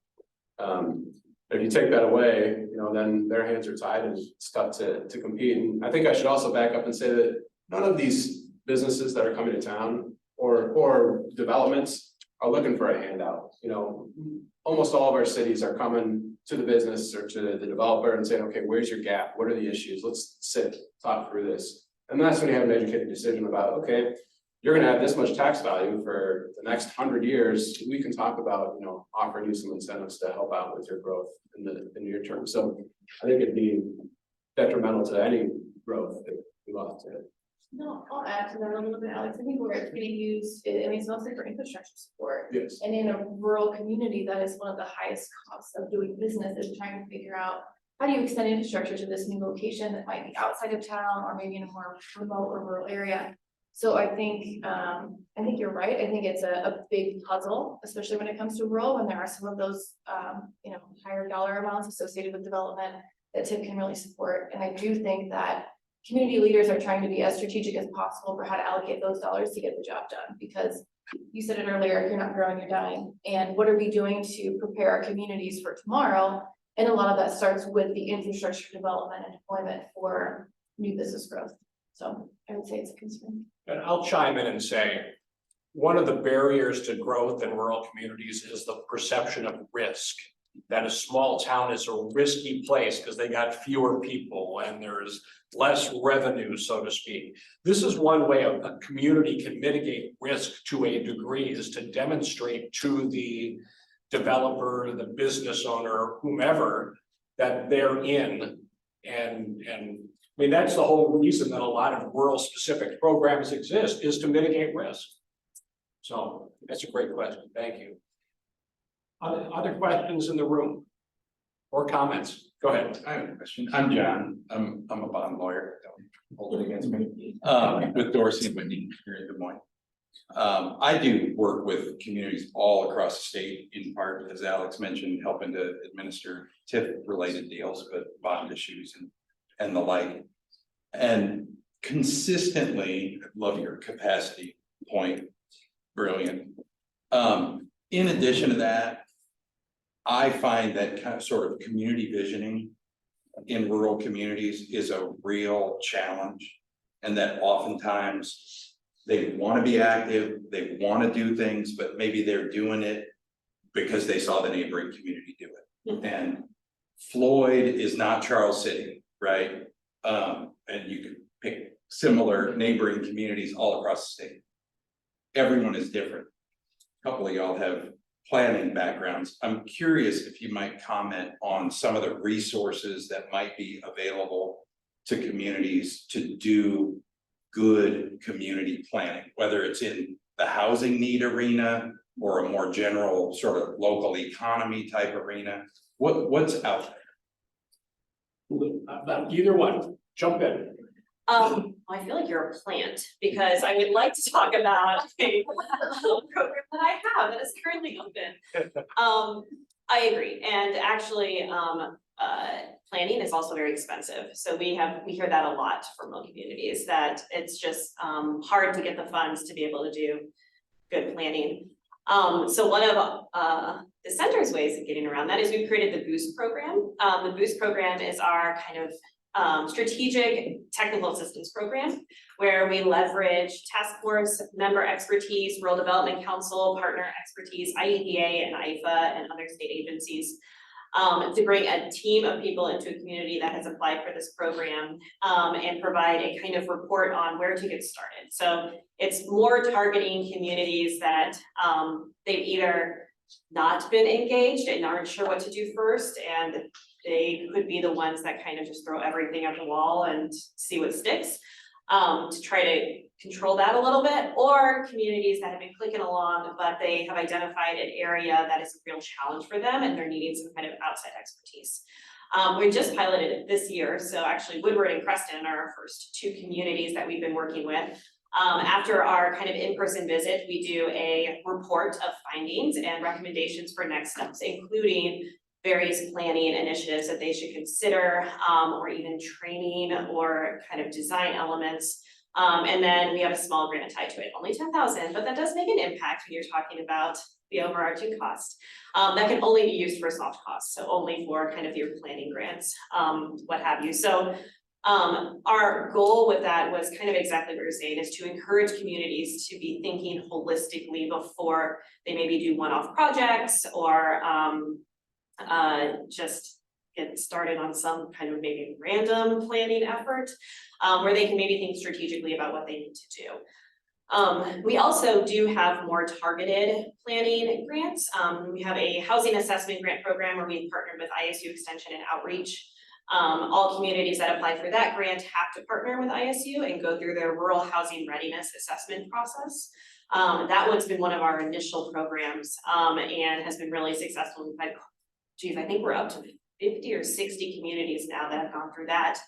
If you take that away, you know, then their hands are tied and it's tough to compete. And I think I should also back up and say that none of these businesses that are coming to town or developments are looking for a handout. You know, almost all of our cities are coming to the business or to the developer and saying, okay, where's your gap? What are the issues? Let's sit, talk through this. And that's when you have an educated decision about, okay, you're gonna have this much tax value for the next 100 years. We can talk about, you know, offering you some incentives to help out with your growth in the near term. So I think it'd be detrimental to any growth if we lost it. No, I'll add to that a little bit, Alex. I think where it's getting used, I mean, it's mostly for infrastructure support. Yes. And in a rural community, that is one of the highest costs of doing business, is trying to figure out how do you extend infrastructure to this new location that might be outside of town or maybe in a more remote or rural area. So I think you're right. I think it's a big puzzle, especially when it comes to rural, when there are some of those, you know, higher dollar amounts associated with development that TIF can really support. And I do think that community leaders are trying to be as strategic as possible for how to allocate those dollars to get the job done, because you said it earlier, if you're not growing, you're dying. And what are we doing to prepare our communities for tomorrow? And a lot of that starts with the infrastructure development and deployment for new business growth. So I would say it's a concern. And I'll chime in and say, one of the barriers to growth in rural communities is the perception of risk. That a small town is a risky place because they got fewer people and there's less revenue, so to speak. This is one way a community can mitigate risk to a degree, is to demonstrate to the developer, the business owner, whomever, that they're in. And I mean, that's the whole reason that a lot of rural specific programs exist, is to mitigate risk. So that's a great question. Thank you. Other questions in the room or comments? Go ahead. I have a question. I'm John. I'm a bond lawyer. Don't hold it against me. With Dorsey and Whitney here in Des Moines. I do work with communities all across the state, in part, as Alex mentioned, helping to administer TIF related deals, but bond issues and the like. And consistently, love your capacity point. Brilliant. In addition to that, I find that kind of sort of community visioning in rural communities is a real challenge. and that oftentimes they want to be active, they want to do things, but maybe they're doing it because they saw the neighboring community do it. And Floyd is not Charles City, right? And you could pick similar neighboring communities all across the state. Everyone is different. A couple of y'all have planning backgrounds. I'm curious if you might comment on some of the resources that might be available to communities to do good community planning, whether it's in the housing need arena or a more general sort of local economy type arena. What's out there? Either one, jump in. I feel like you're a plant, because I would like to talk about a program that I have that is currently open. I agree, and actually, planning is also very expensive. So we hear that a lot from local communities, that it's just hard to get the funds to be able to do good planning. So one of the center's ways of getting around that is we've created the Boost program. The Boost program is our kind of strategic technical assistance program, where we leverage task force member expertise, rural development council partner expertise, IEDA and IFA and other state agencies, to bring a team of people into a community that has applied for this program, and provide a kind of report on where to get started. So it's more targeting communities that they've either not been engaged and aren't sure what to do first, and they could be the ones that kind of just throw everything at the wall and see what sticks, to try to control that a little bit, or communities that have been clicking along, but they have identified an area that is a real challenge for them and they're needing some kind of outside expertise. We just piloted it this year, so actually Woodward and Creston are our first two communities that we've been working with. After our kind of in-person visit, we do a report of findings and recommendations for next steps, including various planning initiatives that they should consider, or even training or kind of design elements. And then we have a small grant tied to it, only 10,000, but that does make an impact when you're talking about the overarching cost. That can only be used for soft costs, so only for kind of your planning grants, what have you. So our goal with that was kind of exactly what you're saying, is to encourage communities to be thinking holistically before they maybe do one-off projects or just get started on some kind of maybe random planning effort, where they can maybe think strategically about what they need to do. We also do have more targeted planning grants. We have a housing assessment grant program where we partnered with ISU Extension and Outreach. All communities that apply for that grant have to partner with ISU and go through their rural housing readiness assessment process. That one's been one of our initial programs, and has been really successful. We've had, I think we're up to 50 or 60 communities now that have gone through that.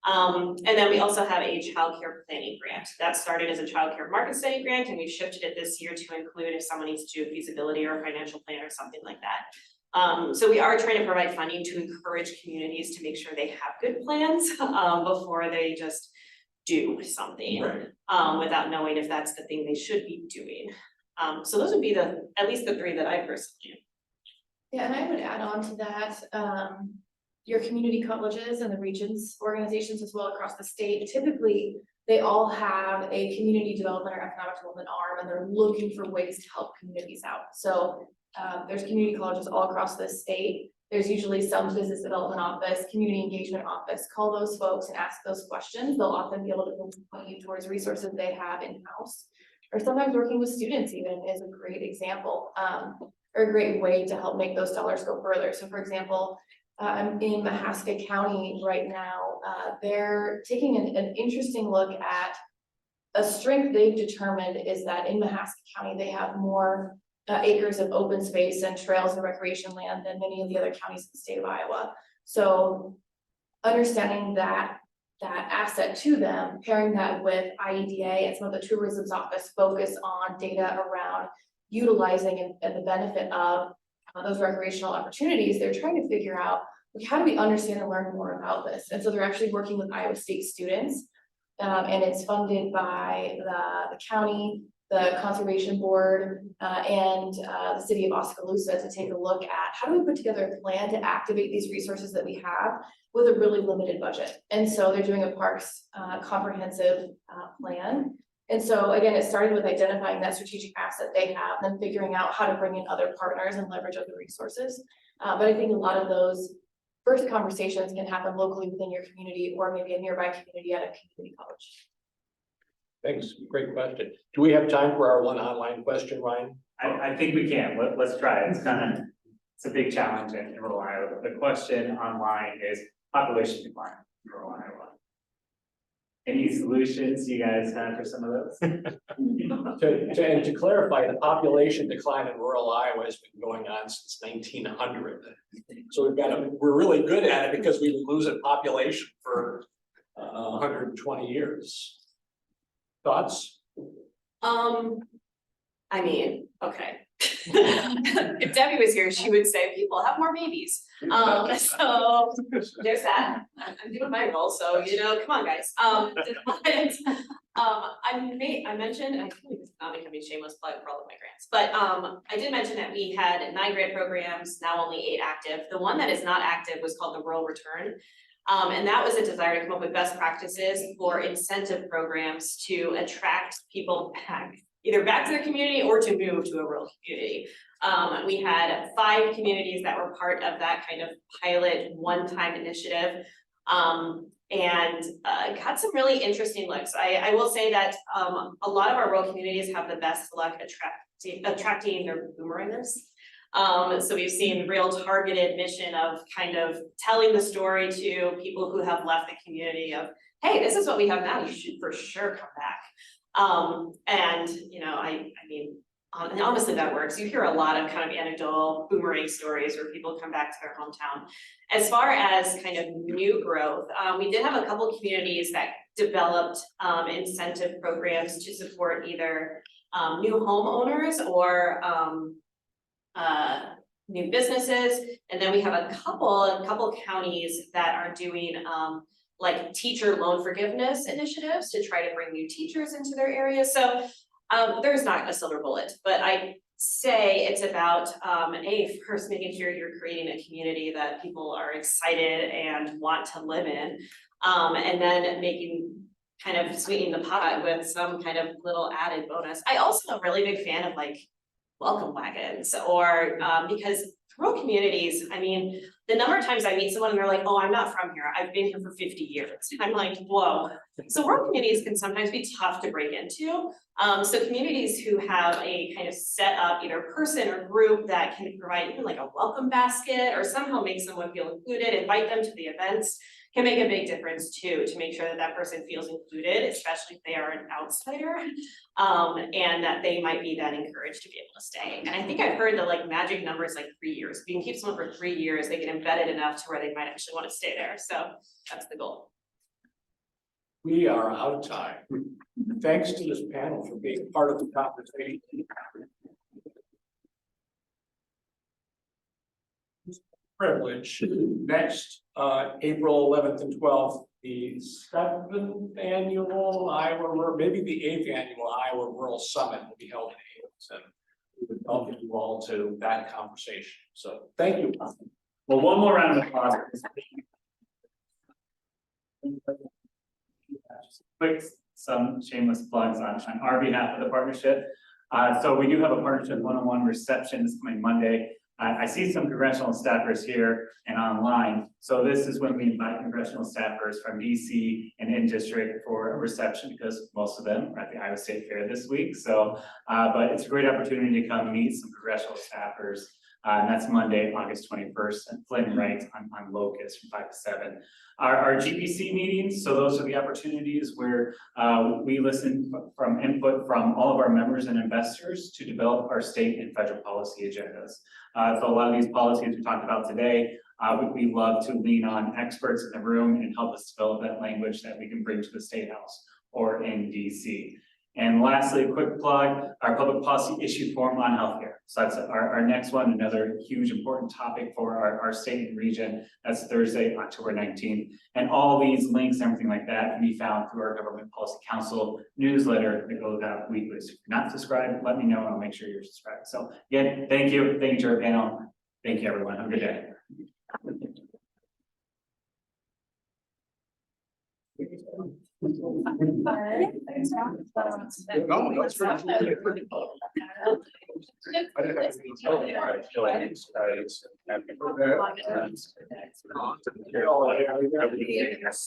And then we also have a childcare planning grant that started as a childcare market study grant, and we've shifted it this year to include if someone needs to do a feasibility or a financial plan or something like that. So we are trying to provide funding to encourage communities to make sure they have good plans before they just do something, Right. Without knowing if that's the thing they should be doing. So those would be at least the three that I personally. Yeah, and I would add on to that, your community colleges and the regions organizations as well across the state, typically they all have a community development or economic development arm, and they're looking for ways to help communities out. So there's community colleges all across the state. There's usually some business development office, community engagement office. Call those folks and ask those questions. They'll often be able to point you towards resources they have in-house. Or sometimes working with students even is a great example, or a great way to help make those dollars go further. So for example, I'm in Mahaska County right now. They're taking an interesting look at a strength they've determined is that in Mahaska County, they have more acres of open space and trails and recreation land than many of the other counties in the state of Iowa. So understanding that asset to them, pairing that with IEDA and some of the tourism's office focus on data around utilizing and the benefit of those recreational opportunities, they're trying to figure out, like, how do we understand and learn more about this? And so they're actually working with Iowa State students, and it's funded by the county, the Conservation Board, and the city of Oskaloosa to take a look at how do we put together a plan to activate these resources that we have with a really limited budget. And so they're doing a parks comprehensive plan. And so again, it started with identifying that strategic asset they have, then figuring out how to bring in other partners and leverage other resources. But I think a lot of those first conversations can happen locally within your community or maybe a nearby community at a community college. Thanks, great question. Do we have time for our one online question, Ryan? I think we can, let's try it, it's a big challenge in rural Iowa. The question online is population decline in rural Iowa. Any solutions you guys have for some of those? To clarify, the population decline in rural Iowa has been going on since 1900. So we're really good at it because we've been losing population for 120 years. Thoughts? I mean, okay. If Debbie was here, she would say people have more babies. So there's that. I'm doing my role, so come on, guys. I mentioned, I think it's not becoming a shameless plug for all of my grants, but I did mention that we had 9 grant programs, now only 8 active. The one that is not active was called the Rural Return. And that was a desire to come up with best practices for incentive programs to attract people back, either back to their community or to move to a rural community. We had 5 communities that were part of that kind of pilot one-time initiative. And got some really interesting looks. I will say that a lot of our rural communities have the best luck attracting their boomerangers. So we've seen real targeted mission of kind of telling the story to people who have left the community of, hey, this is what we have now, you should for sure come back. And I mean, honestly, that works. You hear a lot of kind of anecdotal boomerang stories where people come back to their hometown. As far as kind of new growth, we did have a couple communities that developed incentive programs to support either new homeowners or new businesses. And then we have a couple counties that are doing like teacher loan forgiveness initiatives to try to bring new teachers into their areas. So there's not a silver bullet, but I say it's about first making sure you're creating a community that people are excited and want to live in, and then making kind of sweetening the pot with some kind of little added bonus. I also am a really big fan of like welcome wagons or because rural communities, I mean, the number of times I meet someone and they're like, oh, I'm not from here, I've been here for 50 years. I'm like, whoa. So rural communities can sometimes be tough to break into. So communities who have a kind of set up either person or group that can provide even like a welcome basket or somehow make someone feel included, invite them to the events, can make a big difference too, to make sure that that person feels included, especially if they are an outsider, and that they might be then encouraged to be able to stay. And I think I've heard the like magic number is like 3 years. If you can keep someone for 3 years, they get embedded enough to where they might actually want to stay there. So that's the goal. We are out of time. Thanks to this panel for being part of the conversation. Privilege. Next, April 11th and 12th, the 7th annual Iowa, maybe the 8th annual Iowa Rural Summit will be held in Hamilton. We would welcome you all to that conversation. So thank you. Well, one more round of applause. Quick, some shameless plugs on our behalf of the partnership. So we do have a partnership one-on-one reception this coming Monday. I see some congressional staffers here and online. So this is when we invite congressional staffers from DC and in district for a reception because most of them are at the Iowa State Fair this week. So, but it's a great opportunity to come meet some congressional staffers. And that's Monday, August 21st at Flynn Wright on Locust from 5 to 7. Our GPC meetings, so those are the opportunities where we listen from input from all of our members and investors to develop our state and federal policy agendas. So a lot of these policies we talked about today, we love to lean on experts in the room and help us develop that language that we can bring to the State House or in DC. And lastly, a quick plug, our public policy issue forum on healthcare. So that's our next one, another huge important topic for our state and region. That's Thursday, October 19th. And all these links, everything like that can be found through our Government Policy Council newsletter that goes out weekly. So if you're not subscribed, let me know and I'll make sure you're subscribed. So again, thank you to our panel. Thank you, everyone. Have a good day. No, that's right. I didn't have to-